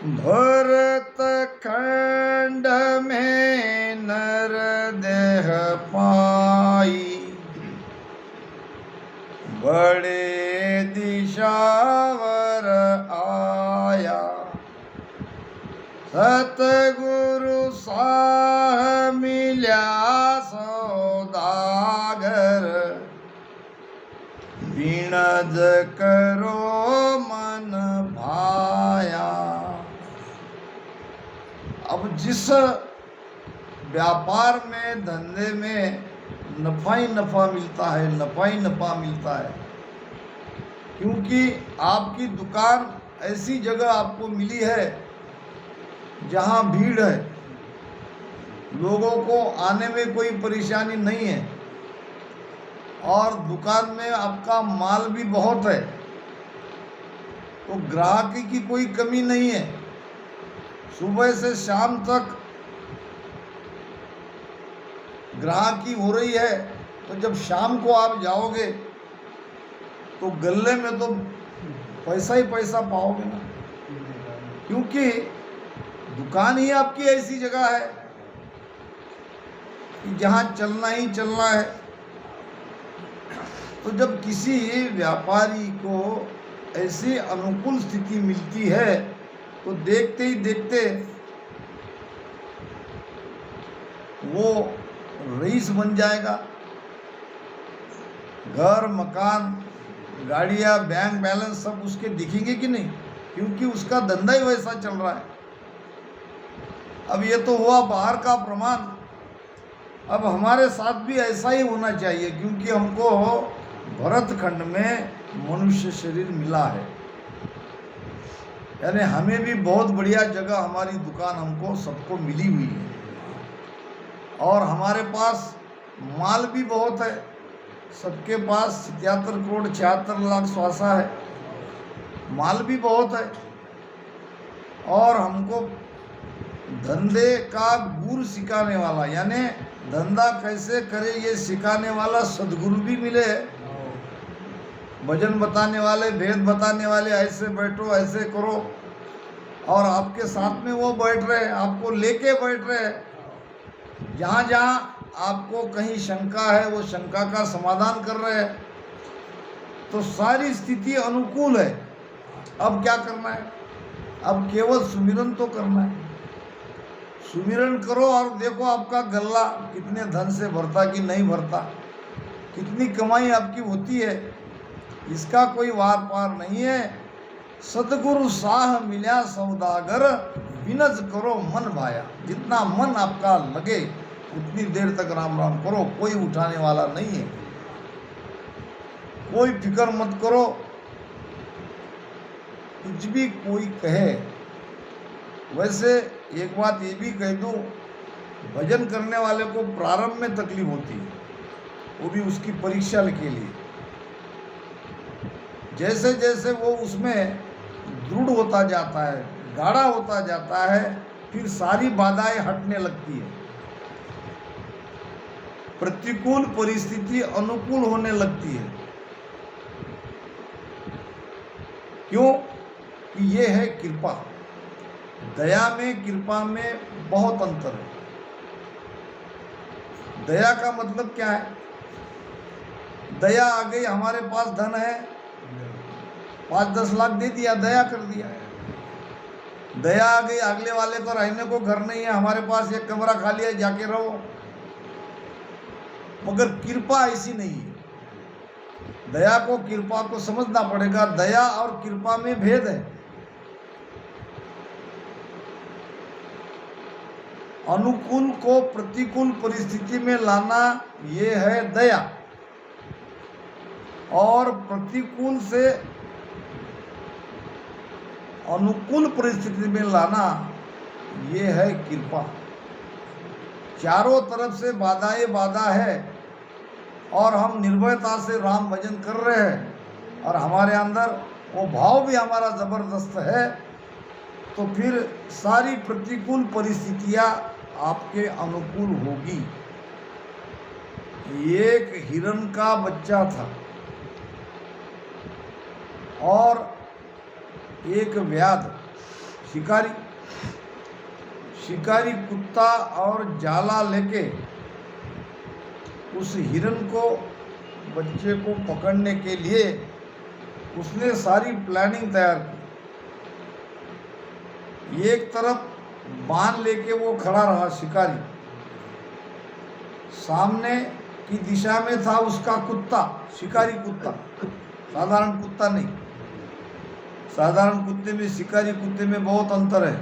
भरत खंड में नर देह पाई, बड़े दिशावर आया। सतगुरु साह मिल्या सौदागर, बिनज करो मन भाया। अब जिस व्यापार में धंधे में नफा ही नफा मिलता है, नफा ही नफा मिलता है, क्योंकि आपकी दुकान ऐसी जगह आपको मिली है जहां भीड़ है, लोगों को आने में कोई परेशानी नहीं है और दुकान में आपका माल भी बहुत है, तो ग्राहकी की कोई कमी नहीं है। सुबह से शाम तक ग्राहकी हो रही है, तो जब शाम को आप जाओगे तो गल्ले में तो पैसा ही पैसा पाओगे ना, क्योंकि दुकान ही आपकी ऐसी जगह है कि जहां चलना ही चलना है। तो जब किसी व्यापारी को ऐसी अनुकूल स्थिति मिलती है तो देखते ही देखते वो रईस बन जाएगा। घर, मकान, गाड़ियां, बैंक बैलेंस सब उसके दिखेंगे कि नहीं, क्योंकि उसका धंधा ही वैसा चल रहा है। अब ये तो हुआ बाहर का प्रमाण, अब हमारे साथ भी ऐसा ही होना चाहिए, क्योंकि हमको भरत खंड में मनुष्य शरीर मिला है, यानी हमें भी बहुत बढ़िया जगह हमारी दुकान हमको सबको मिली हुई है और हमारे पास माल भी बहुत है। सबके पास 77 करोड़ 76 लाख स्वासा है, माल भी बहुत है और हमको धंधे का गुरु सिखाने वाला, यानी धंधा कैसे करे ये सिखाने वाला सदगुरु भी मिले हैं। भजन बताने वाले, भेद बताने वाले, ऐसे बैठो, ऐसे करो, और आपके साथ में वो बैठ रहे हैं, आपको लेके बैठ रहे हैं। जहाँ जहाँ आपको कहीं शंका है वो शंका का समाधान कर रहे हैं। तो सारी स्थिति अनुकूल है। अब क्या करना है? अब केवल सुमिरन तो करना है। सुमिरन करो और देखो आपका गल्ला कितने धन से भरता कि नहीं भरता, कितनी कमाई आपकी होती है, इसका कोई वार पार नहीं है। सतगुरु साह मिल्या सौदागर, बिनज करो मन भाया। जितना मन आपका लगे उतनी देर तक राम राम करो, कोई उठाने वाला नहीं है, कोई फिक्र मत करो। कुछ भी कोई कहे, वैसे एक बात ये भी कह दूं, भजन करने वाले को प्रारंभ में तकलीफ होती है, वो भी उसकी परीक्षा के लिए। जैसे जैसे वो उसमें दृढ़ होता जाता है, गाढ़ा होता जाता है, फिर सारी बाधाएं हटने लगती है, प्रतिकूल परिस्थिति अनुकूल होने लगती है। क्यों? कि ये है कृपा। दया में कृपा में बहुत अंतर है। दया का मतलब क्या है? दया आ गई, हमारे पास धन है, 5-10 लाख दे दिया, दया कर दिया। दया आ गई, अगले वाले को रहने को घर नहीं है, हमारे पास एक कमरा खाली है, जाके रहो। मगर कृपा ऐसी नहीं है। दया को, कृपा को समझना पड़ेगा। दया और कृपा में भेद है। अनुकूल को प्रतिकूल परिस्थिति में लाना ये है दया, और प्रतिकूल से अनुकूल परिस्थिति में लाना ये है कृपा। चारों तरफ से बाधाएं बाधा है और हम निर्भयता से राम भजन कर रहे हैं और हमारे अंदर वो भाव भी हमारा जबरदस्त है, तो फिर सारी प्रतिकूल परिस्थितियां आपके अनुकूल होगी। एक हिरण का बच्चा था और एक व्याध शिकारी कुत्ता और जाला लेके उस हिरन को, बच्चे को पकड़ने के लिए उसने सारी प्लानिंग तैयार की। एक तरफ बाण लेके वो खड़ा रहा शिकारी, सामने की दिशा में था उसका कुत्ता, शिकारी कुत्ता, साधारण कुत्ता नहीं। साधारण कुत्ते में शिकारी कुत्ते में बहुत अंतर है।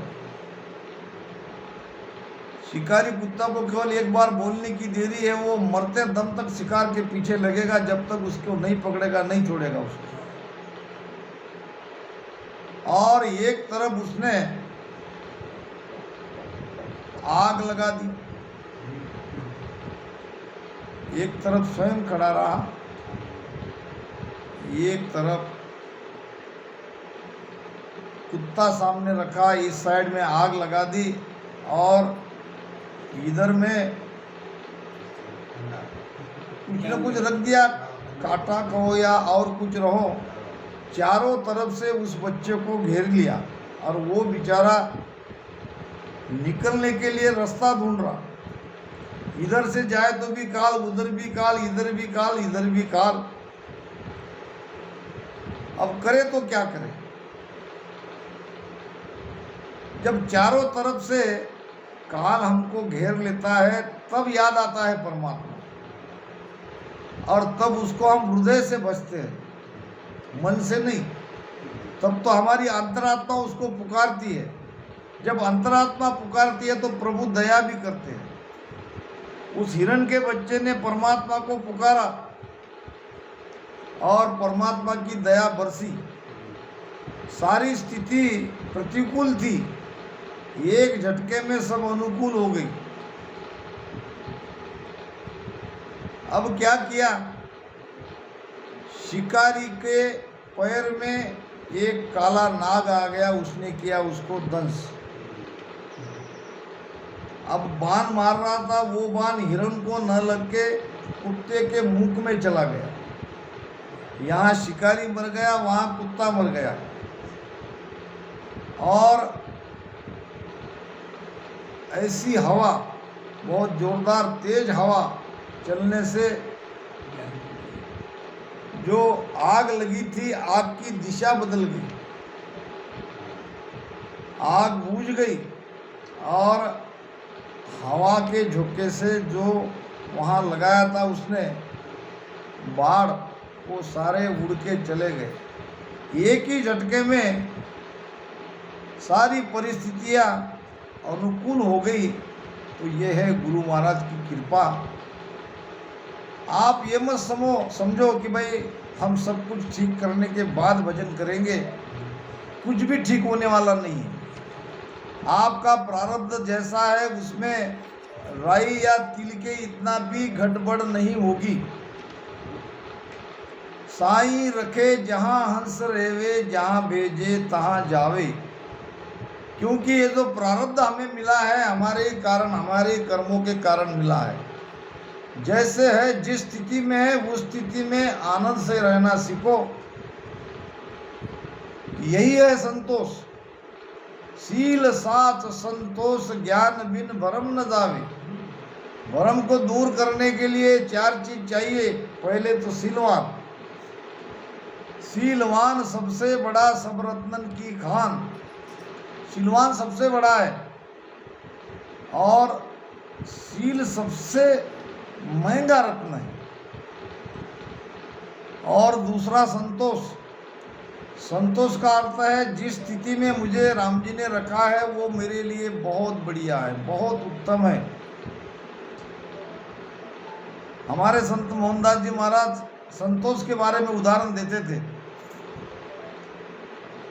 शिकारी कुत्ता को केवल एक बार बोलने की देरी है, वो मरते दम तक शिकार के पीछे लगेगा, जब तक उसको नहीं पकड़ेगा नहीं छोड़ेगा उसको। और एक तरफ उसने आग लगा दी, एक तरफ स्वयं खड़ा रहा, एक तरफ कुत्ता सामने रखा, इस साइड में आग लगा दी और इधर में कुछ न कुछ रख दिया, काटा कहो या और कुछ रहो। चारों तरफ से उस बच्चे को घेर लिया और वो बेचारा निकलने के लिए रास्ता ढूंढ रहा। इधर से जाए तो भी काल, उधर भी काल, इधर भी काल, इधर भी काल। अब करे तो क्या करे? जब चारों तरफ से काल हमको घेर लेता है तब याद आता है परमात्मा, और तब उसको हम हृदय से भजते हैं, मन से नहीं। तब तो हमारी अंतरात्मा उसको पुकारती है। जब अंतरात्मा पुकारती है तो प्रभु दया भी करते हैं। उस हिरण के बच्चे ने परमात्मा को पुकारा और परमात्मा की दया बरसी। सारी स्थिति प्रतिकूल थी, एक झटके में सब अनुकूल हो गई। अब क्या किया? शिकारी के पैर में एक काला नाग आ गया, उसने किया उसको दंश। अब बाण मार रहा था, वो बाण हिरण को न लग के कुत्ते के मुंह में चला गया। यहाँ शिकारी मर गया, वहाँ कुत्ता मर गया। और ऐसी हवा, बहुत जोरदार तेज हवा चलने से जो आग लगी थी, आग की दिशा बदल गई, आग बुझ गई और हवा के झोंके से जो वहाँ लगाया था उसने बाढ़, वो सारे उड़ के चले गए। एक ही झटके में सारी परिस्थितियाँ अनुकूल हो गई। तो ये है गुरु महाराज की कृपा। आप ये मत समझो कि भाई हम सब कुछ ठीक करने के बाद भजन करेंगे, कुछ भी ठीक होने वाला नहीं है। आपका प्रारब्ध जैसा है उसमें राई या तिल के इतना भी गड़बड़ नहीं होगी। साईं रखे जहाँ हंस रेवे, जहाँ भेजे तहाँ जावे। क्योंकि ये जो प्रारब्ध हमें मिला है हमारे कारण, हमारे कर्मों के कारण मिला है। जैसे है, जिस स्थिति में है उस स्थिति में आनंद से रहना सीखो। यही है संतोष। शील साच संतोष, ज्ञान बिन भरम न जावे। भरम को दूर करने के लिए चार चीज चाहिए। पहले तो शीलवान, शीलवान सबसे बड़ा, सब रत्नन की खान। शीलवान सबसे बड़ा है और शील सबसे महंगा रत्न है। और दूसरा संतोष। संतोष का अर्थ है जिस स्थिति में मुझे राम जी ने रखा है वो मेरे लिए बहुत बढ़िया है, बहुत उत्तम है। हमारे संत मोहनदास जी महाराज संतोष के बारे में उदाहरण देते थे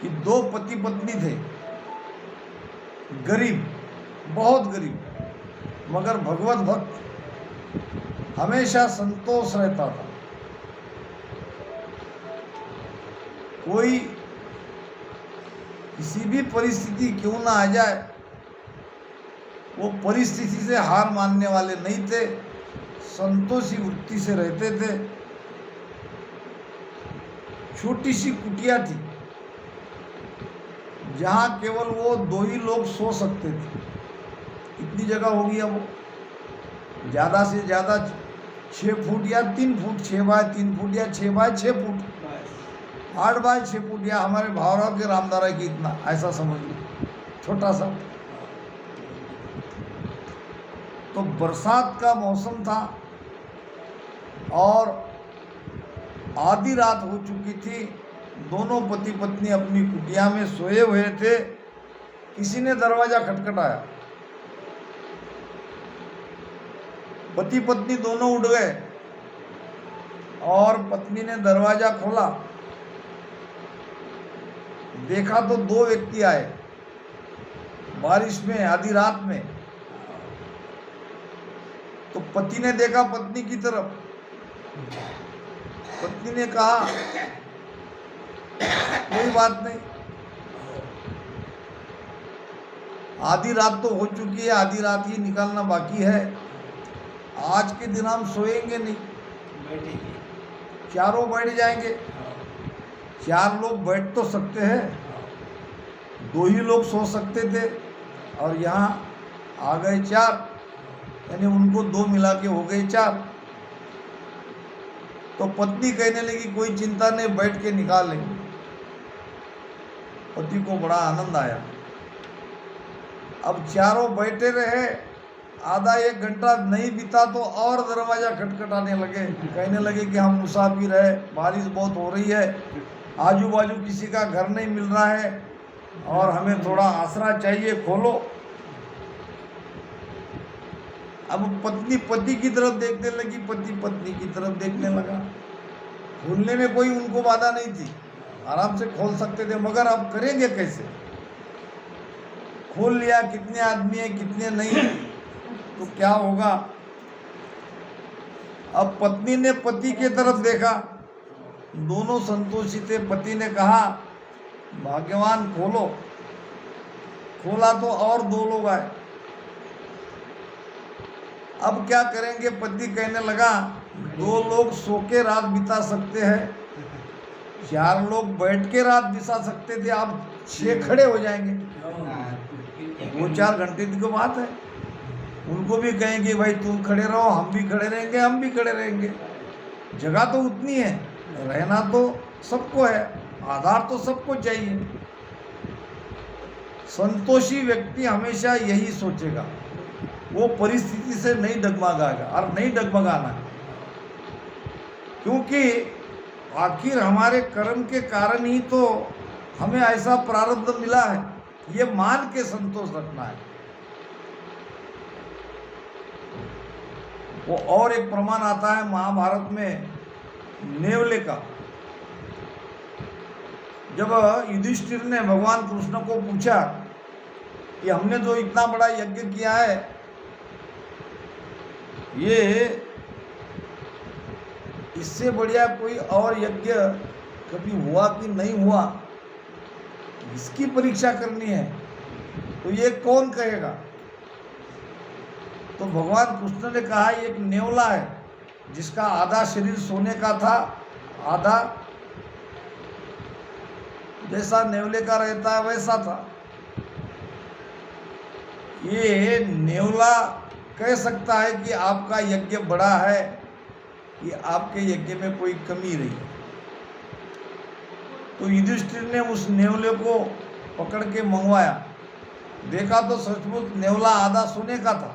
कि दो पति पत्नी थे, गरीब, बहुत गरीब, मगर भगवत भक्त, हमेशा संतोष रहता था। कोई किसी भी परिस्थिति क्यों ना आ जाए, वो परिस्थिति से हार मानने वाले नहीं थे, संतोषी वृत्ति से रहते थे। छोटी सी कुटिया थी, जहाँ केवल वो 2 ही लोग सो सकते थे। कितनी जगह होगी अब वो? ज़्यादा से ज़्यादा 6 फुट या 3 फुट, 6 बाय 3 फुट या 6 बाय 6 फुट, 8 बाय 6 फुट, या हमारे भावराव के रामदारा की इतना, ऐसा समझ लो, छोटा सा। तो बरसात का मौसम था और आधी रात हो चुकी थी। दोनों पति पत्नी अपनी कुटिया में सोए हुए थे। किसी ने दरवाजा खटखटाया। पति पत्नी दोनों उठ गए और पत्नी ने दरवाजा खोला। देखा तो 2 व्यक्ति आए बारिश में, आधी रात में। तो पति ने देखा पत्नी की तरफ। पत्नी ने कहा कोई बात नहीं, आधी रात तो हो चुकी है, आधी रात ही निकालना बाकी है। आज के दिन हम सोएंगे नहीं, बैठेंगे, चारों बैठ जाएंगे। 4 लोग बैठ तो सकते हैं, 2 ही लोग सो सकते थे, और यहाँ आ गए 4, यानी उनको 2 मिला के हो गए 4। तो पत्नी कहने लगी कोई चिंता नहीं, बैठ के निकाल लेंगे। पति को बड़ा आनंद आया। अब चारों बैठे रहे। आधा 1 घंटा नहीं बीता तो और दरवाजा खटखटाने लगे। कहने लगे कि हम मुसाफिर है, बारिश बहुत हो रही है, आजू बाजू किसी का घर नहीं मिल रहा है और हमें थोड़ा आसरा चाहिए, खोलो। अब पत्नी पति की तरफ देखने लगी, पति पत्नी की तरफ देखने लगा। खोलने में कोई उनको बाधा नहीं थी, आराम से खोल सकते थे, मगर अब करेंगे कैसे? खोल लिया, कितने आदमी हैं कितने नहीं, तो क्या होगा? अब पत्नी ने पति की तरफ देखा, दोनों संतोषी थे। पति ने कहा भाग्यवान खोलो। खोला तो और 2 लोग आए। अब क्या करेंगे? पति कहने लगा 2 लोग सो के रात बिता सकते हैं, 4 लोग बैठ के रात बिता सकते थे, आप 6 खड़े हो जाएंगे। 2-4 घंटे की बात है। उनको भी कहेंगे भाई तुम खड़े रहो, हम भी खड़े रहेंगे, हम भी खड़े रहेंगे। जगह तो उतनी है, रहना तो सबको है, आधार तो सबको चाहिए। संतोषी व्यक्ति हमेशा यही सोचेगा, वो परिस्थिति से नहीं डगमगाएगा, और नहीं डगमगाना है, क्योंकि आखिर हमारे कर्म के कारण ही तो हमें ऐसा प्रारब्ध मिला है। ये मान के संतोष रखना है। वो और एक प्रमाण आता है महाभारत में नेवले का। जब युधिष्ठिर ने भगवान कृष्ण को पूछा कि हमने जो इतना बड़ा यज्ञ किया है, ये इससे बढ़िया कोई और यज्ञ कभी हुआ कि नहीं हुआ, इसकी परीक्षा करनी है, तो ये कौन कहेगा? तो भगवान कृष्ण ने कहा एक नेवला है जिसका आधा शरीर सोने का था, आधा जैसा नेवले का रहता है वैसा था। ये नेवला कह सकता है कि आपका यज्ञ बड़ा है, कि आपके यज्ञ में कोई कमी रही। तो युधिष्ठिर ने उस नेवले को पकड़ के मंगवाया। देखा तो सचमुच नेवला आधा सोने का था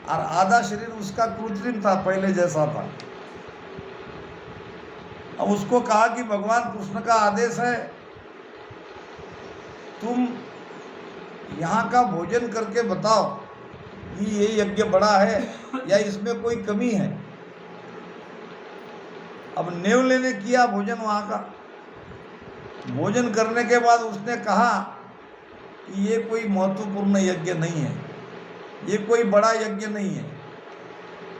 और आधा शरीर उसका कृत्रिम था, पहले जैसा था। अब उसको कहा कि भगवान कृष्ण का आदेश है, तुम यहाँ का भोजन करके बताओ कि ये यज्ञ बड़ा है या इसमें कोई कमी है। अब नेवले ने किया भोजन वहाँ का। भोजन करने के बाद उसने कहा कि ये कोई महत्वपूर्ण यज्ञ नहीं है, ये कोई बड़ा यज्ञ नहीं है।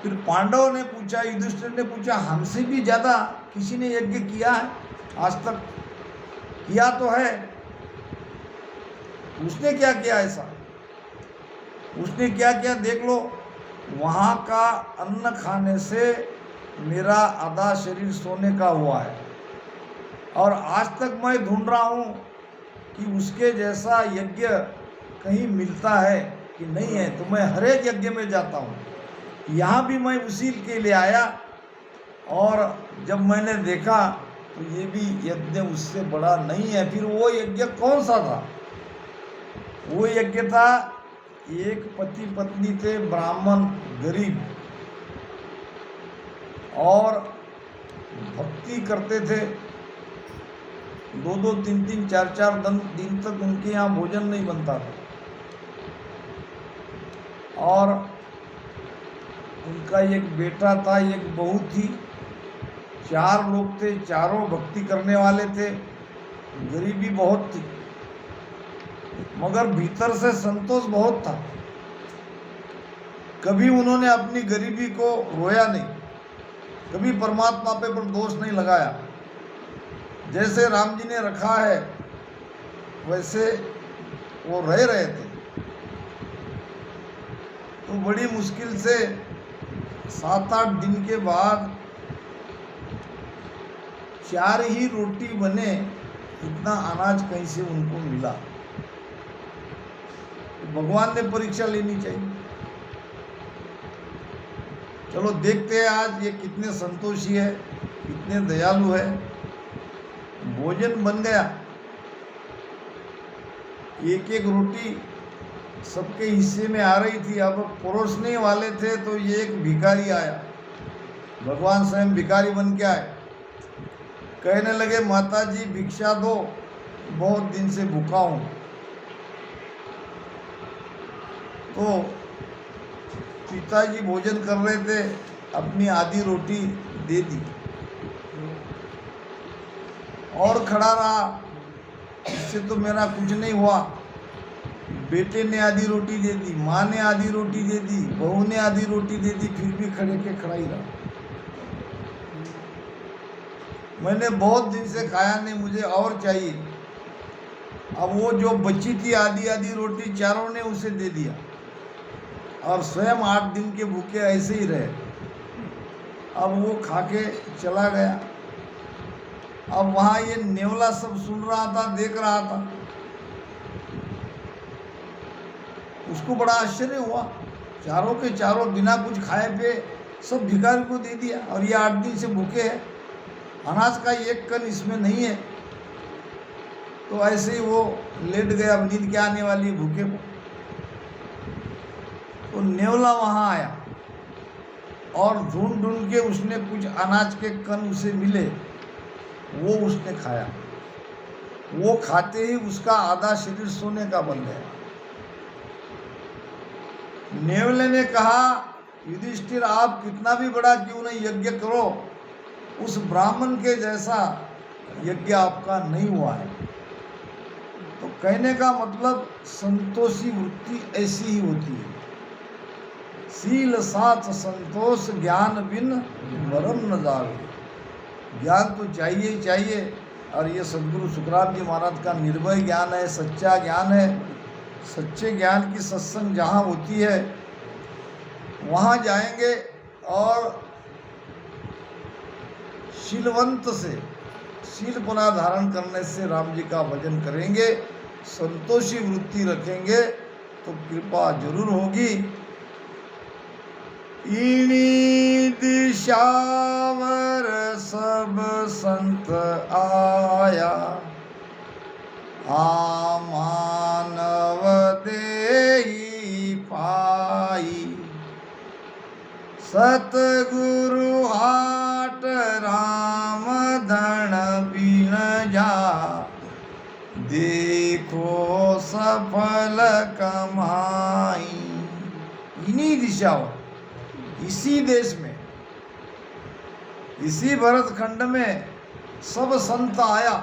फिर पांडवों ने पूछा, युधिष्ठिर ने पूछा, हमसे भी ज़्यादा किसी ने यज्ञ किया है आज तक? किया तो है। उसने क्या किया ऐसा? उसने क्या किया देख लो। वहाँ का अन्न खाने से मेरा आधा शरीर सोने का हुआ है, और आज तक मैं ढूंढ रहा हूँ कि उसके जैसा यज्ञ कहीं मिलता है कि नहीं है, तो मैं हर एक यज्ञ में जाता हूँ। यहाँ भी मैं उसी के लिए आया, और जब मैंने देखा तो ये भी यज्ञ उससे बड़ा नहीं है। फिर वो यज्ञ कौन सा था? वो यज्ञ था, एक पति पत्नी थे, ब्राह्मण गरीब, और भक्ति करते थे। 2-2, 3-3, 4-4 दिन तक उनके यहाँ भोजन नहीं बनता था, और उनका एक बेटा था, एक बहू थी, 4 लोग थे, चारों भक्ति करने वाले थे। गरीबी बहुत थी, मगर भीतर से संतोष बहुत था। कभी उन्होंने अपनी गरीबी को रोया नहीं, कभी परमात्मा पे पर दोष नहीं लगाया। जैसे राम जी ने रखा है वैसे वो रह रहे थे। तो बड़ी मुश्किल से 7-8 दिन के बाद 4 ही रोटी बने, इतना अनाज कहीं से उनको मिला। तो भगवान ने परीक्षा लेनी चाहिए। चलो देखते हैं आज ये कितने संतोषी है, कितने दयालु है। भोजन बन गया, एक एक रोटी सबके हिस्से में आ रही थी। अब परोसने वाले थे तो ये एक भिखारी आया, भगवान स्वयं भिखारी बन के आए। कहने लगे, माता जी भिक्षा दो, बहुत दिन से भूखा हूँ। तो पिताजी भोजन कर रहे थे, अपनी आधी रोटी दे दी और खड़ा रहा। इससे तो मेरा कुछ नहीं हुआ। बेटे ने आधी रोटी दे दी, माँ ने आधी रोटी दे दी, बहू ने आधी रोटी दे दी, फिर भी खड़े के खड़ा ही रहा। मैंने बहुत दिन से खाया नहीं, मुझे और चाहिए। अब वो जो बची थी आधी आधी रोटी, चारों ने उसे दे दिया, और स्वयं 8 दिन के भूखे ऐसे ही रहे। अब वो खा के चला गया। अब वहाँ ये नेवला सब सुन रहा था, देख रहा था। उसको बड़ा आश्चर्य हुआ, चारों के चारों बिना कुछ खाए पे सब भिखारी को दे दिया, और ये 8 दिन से भूखे हैं, अनाज का एक कण इसमें नहीं है। तो ऐसे ही वो लेट गया, अब नींद क्या आने वाली है भूखे को। तो नेवला वहाँ आया, और ढूंढ ढूंढ के उसने कुछ अनाज के कण उसे मिले, वो उसने खाया। वो खाते ही उसका आधा शरीर सोने का बन गया। नेवले ने कहा, युधिष्ठिर आप कितना भी बड़ा क्यों नहीं यज्ञ करो, उस ब्राह्मण के जैसा यज्ञ आपका नहीं हुआ है। तो कहने का मतलब संतोषी वृत्ति ऐसी ही होती है। शील साथ संतोष, ज्ञान बिन मरम न जावे। ज्ञान तो चाहिए ही चाहिए, और ये सदगुरु सुखराम जी महाराज का निर्भय ज्ञान है, सच्चा ज्ञान है। सच्चे ज्ञान की सत्संग जहाँ होती है वहाँ जाएंगे, और शीलवंत से, शीलपना धारण करने से राम जी का भजन करेंगे, संतोषी वृत्ति रखेंगे, तो कृपा जरूर होगी। इन्हीं दिशावर सब संत आया, आ मानव देहि पाई। सतगुरु हाट राम धन बिन जा, देखो सफल कमाई। इन्हीं दिशाओं, इसी देश में, इसी भरत खंड में सब संत आया।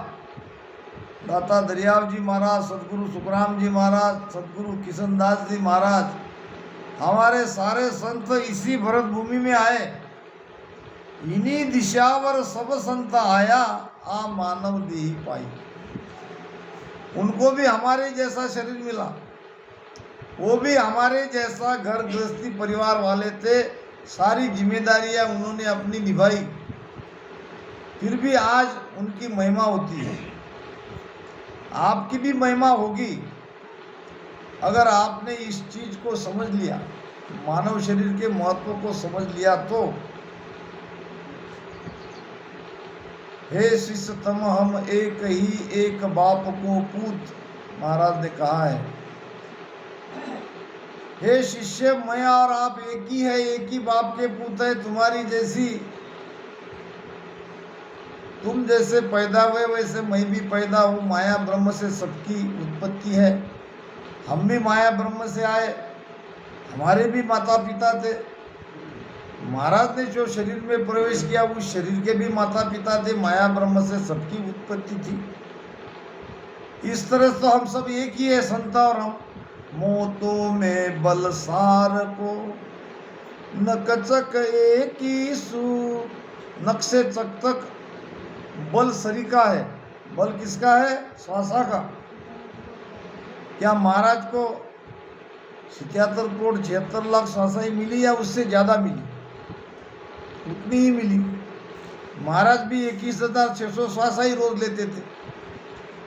दाता दरियाव जी महाराज, सदगुरु सुखराम जी महाराज, सदगुरु किशनदास जी महाराज, हमारे सारे संत इसी भरत भूमि में आए। इन्हीं दिशावर सब संत आया, आ मानव देहि पाई। उनको भी हमारे जैसा शरीर मिला, वो भी हमारे जैसा घर गृहस्थी परिवार वाले थे, सारी जिम्मेदारियां उन्होंने अपनी निभाई, फिर भी आज उनकी महिमा होती है। आपकी भी महिमा होगी अगर आपने इस चीज को समझ लिया, मानव शरीर के महत्व को समझ लिया। तो हे शिष्यतम, हम एक ही एक बाप को पूत, महाराज ने कहा है। हे शिष्य, मैं और आप एक ही है, एक ही बाप के पूत है। तुम्हारी जैसी, तुम जैसे पैदा हुए वैसे मैं भी पैदा हूँ। माया ब्रह्म से सबकी उत्पत्ति है। हम भी माया ब्रह्म से आए, हमारे भी माता पिता थे। महाराज ने जो शरीर में प्रवेश किया उस शरीर के भी माता पिता थे। माया ब्रह्म से सबकी उत्पत्ति थी। इस तरह तो हम सब एक ही है, संत और हम। मोतो में बलसार को नकचक एक ही सू। नक से चक तक बल सरीका है। बल किसका है? श्वासा का। क्या महाराज को 77 करोड़ 76 लाख श्वासा ही मिली या उससे ज्यादा मिली? उतनी ही मिली। महाराज भी 21,600 श्वासा ही रोज लेते थे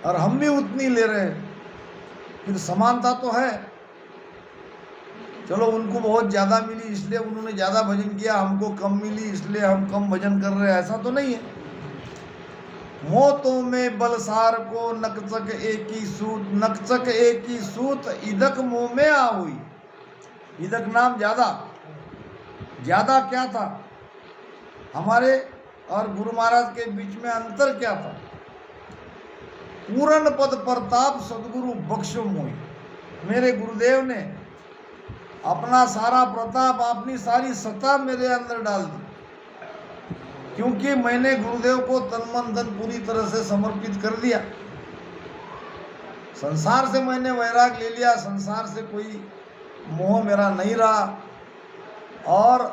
और हम भी उतनी ले रहे हैं। फिर समानता तो है। चलो, उनको बहुत ज्यादा मिली इसलिए उन्होंने ज्यादा भजन किया, हमको कम मिली इसलिए हम कम भजन कर रहे हैं, ऐसा तो नहीं है। मोतों में बलसार को नकचक एक ही सूत। नकचक एक ही सूत, इदक मुंह में आ हुई। इदक नाम ज्यादा। ज्यादा क्या था? हमारे और गुरु महाराज के बीच में अंतर क्या था? पूर्ण पद प्रताप सदगुरु बख्शो मोई। मेरे गुरुदेव ने अपना सारा प्रताप, अपनी सारी सत्ता मेरे अंदर डाल दी, क्योंकि मैंने गुरुदेव को तन मन धन पूरी तरह से समर्पित कर दिया। संसार से मैंने वैराग ले लिया, संसार से कोई मोह मेरा नहीं रहा। और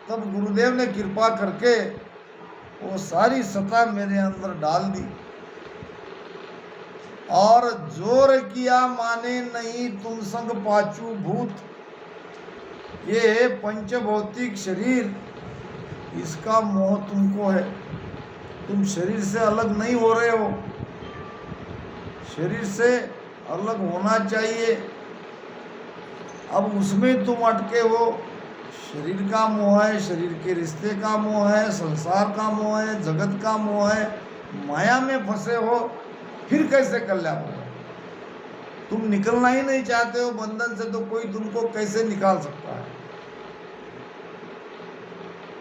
तब गुरुदेव ने कृपा करके वो सारी सत्ता मेरे अंदर डाल दी। और जोर किया माने नहीं तुम संग पाचू भूत। ये पंचभौतिक शरीर, इसका मोह तुमको है। तुम शरीर से अलग नहीं हो रहे हो। शरीर से अलग होना चाहिए, अब उसमें तुम अटके हो। शरीर का मोह है, शरीर के रिश्ते का मोह है, संसार का मोह है, जगत का मोह है। माया में फंसे हो, फिर कैसे कल्याण होगा? तुम निकलना ही नहीं चाहते हो बंधन से, तो कोई तुमको कैसे निकाल सकता है?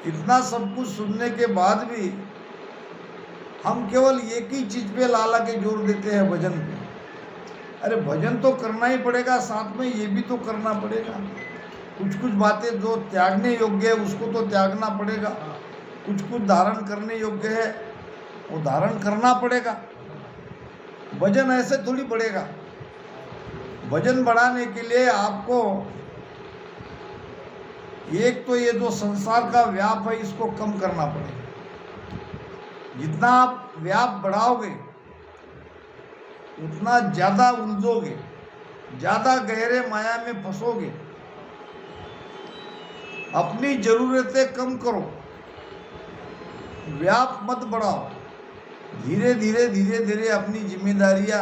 इतना सब कुछ सुनने के बाद भी हम केवल एक ही चीज पे लाला के जोर देते हैं, भजन पे। अरे भजन तो करना ही पड़ेगा, साथ में ये भी तो करना पड़ेगा। कुछ कुछ बातें जो त्यागने योग्य है उसको तो त्यागना पड़ेगा। कुछ कुछ धारण करने योग्य है वो धारण करना पड़ेगा। भजन ऐसे थोड़ी बढ़ेगा। भजन बढ़ाने के लिए आपको एक तो ये जो संसार का व्याप है इसको कम करना पड़ेगा। जितना आप व्याप बढ़ाओगे उतना ज्यादा उलझोगे, ज्यादा गहरे माया में फंसोगे। अपनी जरूरतें कम करो, व्याप मत बढ़ाओ। धीरे धीरे धीरे धीरे अपनी जिम्मेदारियां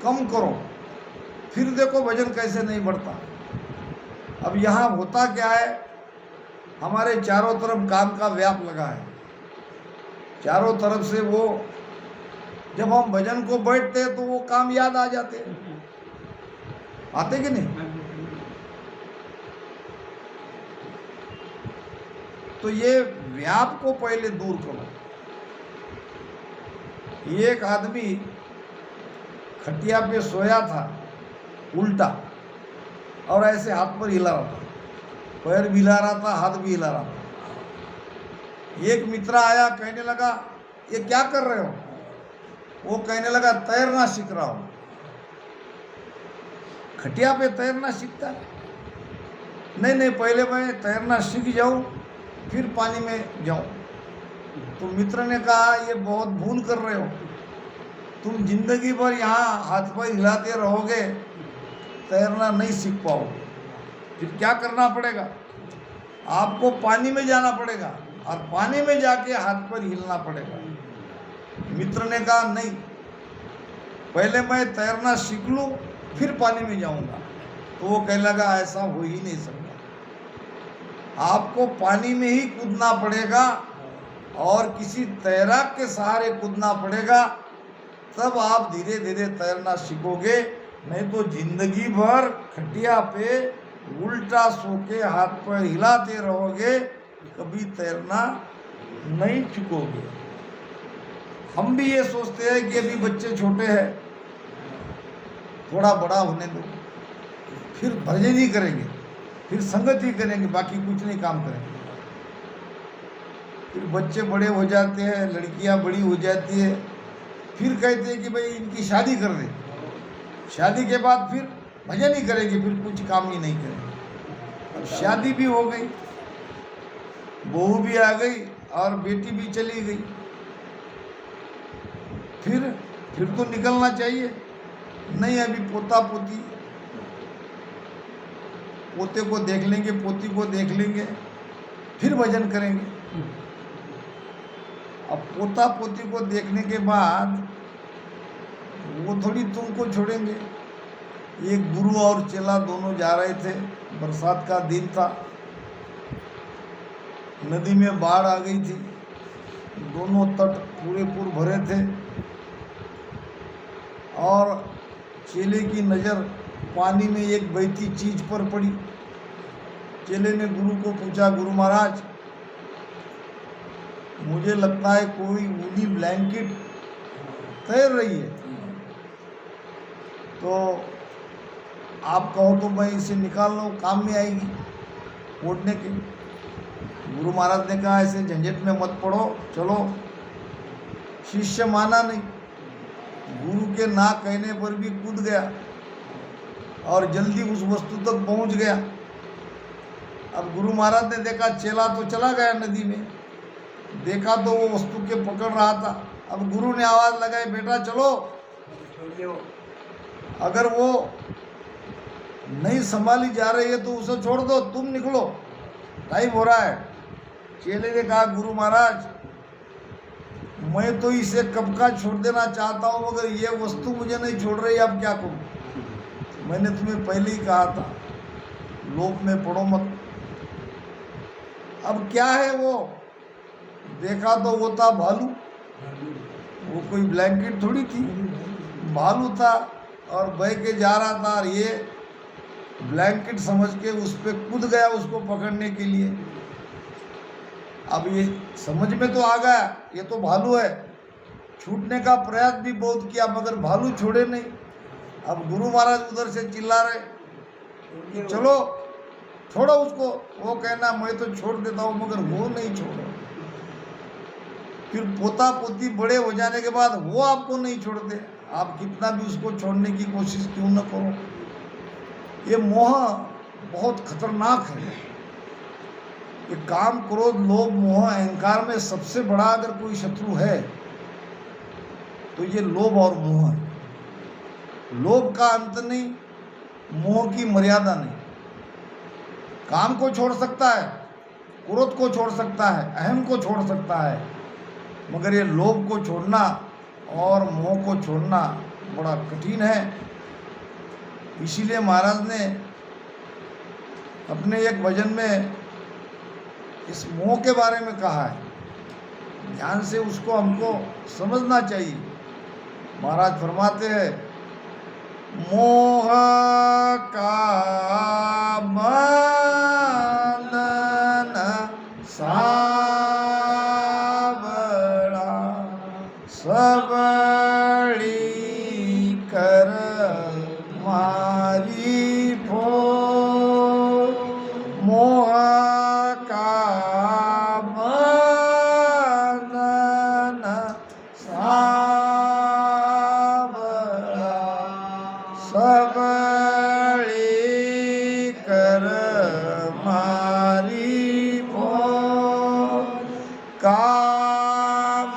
कम करो, फिर देखो भजन कैसे नहीं बढ़ता। अब यहाँ होता क्या है, हमारे चारों तरफ काम का व्याप लगा है। चारों तरफ से वो, जब हम भजन को बैठते हैं तो वो काम याद आ जाते हैं। आते कि नहीं? तो ये व्याप को पहले दूर करो। एक आदमी खटिया पे सोया था उल्टा, और ऐसे हाथ पर हिला रहा था, पैर भी हिला रहा था, हाथ भी हिला रहा था। एक मित्र आया, कहने लगा ये क्या कर रहे हो? वो कहने लगा तैरना सीख रहा हूं। खटिया पे तैरना सीखता है? नहीं नहीं, पहले मैं तैरना सीख जाऊं फिर पानी में जाऊं। तो मित्र ने कहा ये बहुत भूल कर रहे हो, तुम जिंदगी भर यहाँ हाथ पैर हिलाते रहोगे, तैरना नहीं सीख पाओगे। फिर क्या करना पड़ेगा? आपको पानी में जाना पड़ेगा और पानी में जाके हाथ पैर हिलना पड़ेगा। मित्र ने कहा नहीं, पहले मैं तैरना सीख लूँ फिर पानी में जाऊंगा। तो वो कहने लगा ऐसा हो ही नहीं सकता, आपको पानी में ही कूदना पड़ेगा और किसी तैराक के सहारे कूदना पड़ेगा, तब आप धीरे धीरे तैरना सीखोगे। नहीं तो जिंदगी भर खटिया पे उल्टा सो के हाथ पैर हिलाते रहोगे, कभी तैरना नहीं सीखोगे। हम भी ये सोचते हैं कि अभी बच्चे छोटे हैं, थोड़ा बड़ा होने दो, फिर भजन ही करेंगे, फिर संगत ही करेंगे, बाकी कुछ नहीं काम करेंगे। फिर बच्चे बड़े हो जाते हैं, लड़कियां बड़ी हो जाती है, फिर कहते हैं कि भाई इनकी शादी कर दे। शादी के बाद फिर भजन ही करेंगे, फिर कुछ काम ही नहीं करेंगे। अब शादी भी हो गई, बहू भी आ गई और बेटी भी चली गई, फिर तो निकलना चाहिए। नहीं, अभी पोता पोती, पोते को देख लेंगे, पोती को देख लेंगे, फिर भजन करेंगे। अब पोता पोती को देखने के बाद वो थोड़ी तुमको छोड़ेंगे। एक गुरु और चेला दोनों जा रहे थे, बरसात का दिन था, नदी में बाढ़ आ गई थी, दोनों तट पूरे भरे थे और चेले की नज़र पानी में एक बहती चीज पर पड़ी। चेले ने गुरु को पूछा, गुरु महाराज मुझे लगता है कोई ऊनी ब्लैंकेट तैर रही है, तो आप कहो तो मैं इसे निकाल लूँ, काम में आएगी ओढ़ने के। गुरु महाराज ने कहा ऐसे झंझट में मत पड़ो, चलो। शिष्य माना नहीं, गुरु के ना कहने पर भी कूद गया और जल्दी उस वस्तु तक पहुंच गया। अब गुरु महाराज ने देखा चेला तो चला गया नदी में, देखा तो वो वस्तु के पकड़ रहा था। अब गुरु ने आवाज लगाई, बेटा चलो, अगर वो नहीं संभाली जा रही है तो उसे छोड़ दो, तुम निकलो, टाइम हो रहा है। चेले ने कहा, गुरु महाराज मैं तो इसे कब का छोड़ देना चाहता हूँ, मगर ये वस्तु मुझे नहीं छोड़ रही, अब क्या करूँ? मैंने तुम्हें पहले ही कहा था लोभ में पड़ो मत। अब क्या है वो, देखा तो वो था भालू, वो कोई ब्लैंकेट थोड़ी थी, भालू था और बह के जा रहा था और ये ब्लैंकेट समझ के उस पर कूद गया उसको पकड़ने के लिए। अब ये समझ में तो आ गया ये तो भालू है, छूटने का प्रयास भी बहुत किया मगर भालू छोड़े नहीं। अब गुरु महाराज उधर से चिल्ला रहे कि चलो छोड़ो उसको, वो कहना मैं तो छोड़ देता हूँ मगर वो नहीं छोड़ो। फिर पोता पोती बड़े हो जाने के बाद वो आपको नहीं छोड़ते, आप कितना भी उसको छोड़ने की कोशिश क्यों न करो। ये मोह बहुत खतरनाक है। ये काम, क्रोध, लोभ, मोह, अहंकार में सबसे बड़ा अगर कोई शत्रु है तो ये लोभ और मोह है। लोभ का अंत नहीं, मोह की मर्यादा नहीं। काम को छोड़ सकता है, क्रोध को छोड़ सकता है, अहम को छोड़ सकता है, मगर ये लोभ को छोड़ना और मोह को छोड़ना बड़ा कठिन है। इसीलिए महाराज ने अपने एक भजन में इस मोह के बारे में कहा है, ध्यान से उसको हमको समझना चाहिए। महाराज फरमाते हैं, मोह का बंधन सावड़ा सबड़ी कर मारी फो। मोह का बंधन सावड़ा सबड़ी कर मारी फो। काम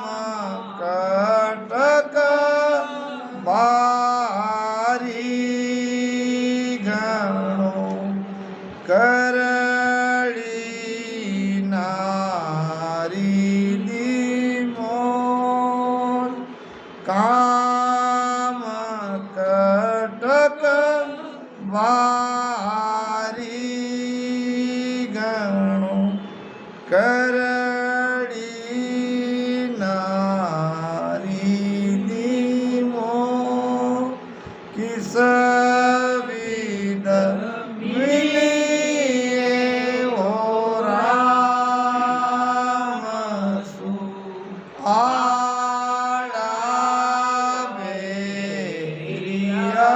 कटक बारी गणो करड़ी नारी दी मोर। काम किस विद मिलिए हो राम सु आड़ा बेरिया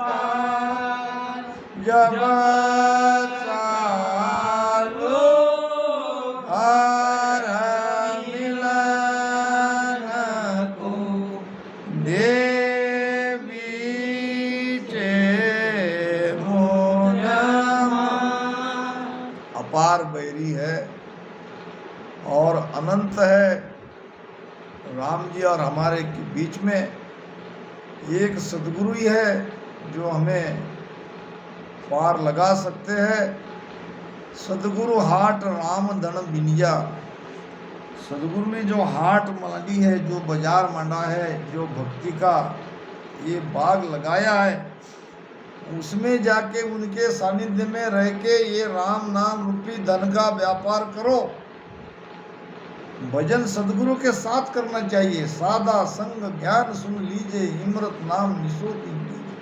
पार जब चालो हर मिलन को देवी चे मोनमा। अपार बैरी है और अनंत है। राम जी और हमारे के बीच में एक सदगुरु ही है जो हमें पार लगा सकते हैं। सदगुरु हाट राम धन बिनिया। सदगुरु ने जो हाट मांडी है, जो बाजार मांडा है, जो भक्ति का ये बाग लगाया है, उसमें जाके उनके सानिध्य में रह के ये राम नाम रूपी धन का व्यापार करो। भजन सदगुरु के साथ करना चाहिए। सादा संग ज्ञान सुन लीजिए, इमरत नाम निशोती लीजिए।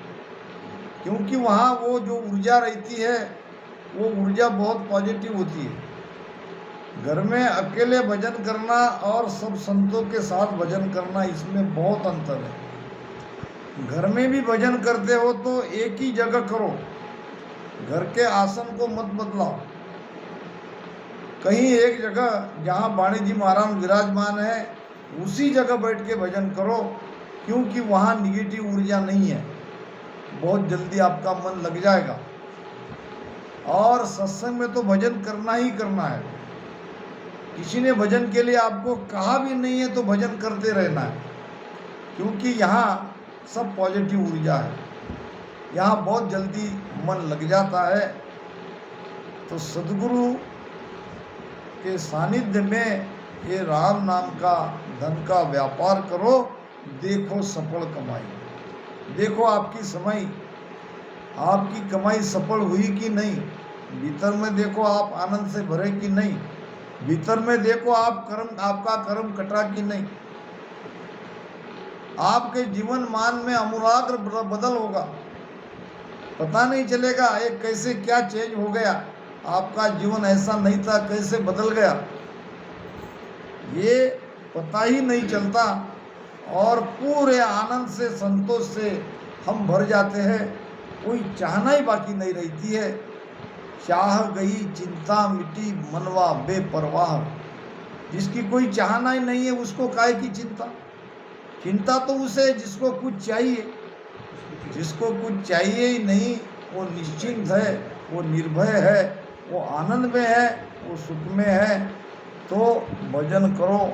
क्योंकि वहाँ वो जो ऊर्जा रहती है वो ऊर्जा बहुत पॉजिटिव होती है। घर में अकेले भजन करना और सब संतों के साथ भजन करना, इसमें बहुत अंतर है। घर में भी भजन करते हो तो एक ही जगह करो, घर के आसन को मत बदलाओ। कहीं एक जगह जहाँ वाणी जी महाराज विराजमान है उसी जगह बैठ के भजन करो, क्योंकि वहाँ निगेटिव ऊर्जा नहीं है। बहुत जल्दी आपका मन लग जाएगा। और सत्संग में तो भजन करना ही करना है। किसी ने भजन के लिए आपको कहा भी नहीं है तो भजन करते रहना है, क्योंकि यहाँ सब पॉजिटिव ऊर्जा है। यहाँ बहुत जल्दी मन लग जाता है। तो सदगुरु के सानिध्य में ये राम नाम का धन का व्यापार करो, देखो सफल कमाई। देखो आपकी कमाई सफल हुई कि नहीं। भीतर में देखो आप आनंद से भरे कि नहीं। भीतर में देखो आपका कर्म कटा कि नहीं। आपके जीवन मान में आमूलाग्र बदल होगा। पता नहीं चलेगा एक कैसे क्या चेंज हो गया। आपका जीवन ऐसा नहीं था, कैसे बदल गया, ये पता ही नहीं चलता। और पूरे आनंद से, संतोष से हम भर जाते हैं। कोई चाहना ही बाकी नहीं रहती है। चाह गई चिंता मिटी मनवा बेपरवाह। जिसकी कोई चाहना ही नहीं है उसको काहे की चिंता। चिंता तो उसे जिसको कुछ चाहिए। जिसको कुछ चाहिए ही नहीं वो निश्चिंत है, वो निर्भय है, वो आनंद में है, वो सुख में है। तो भजन करो।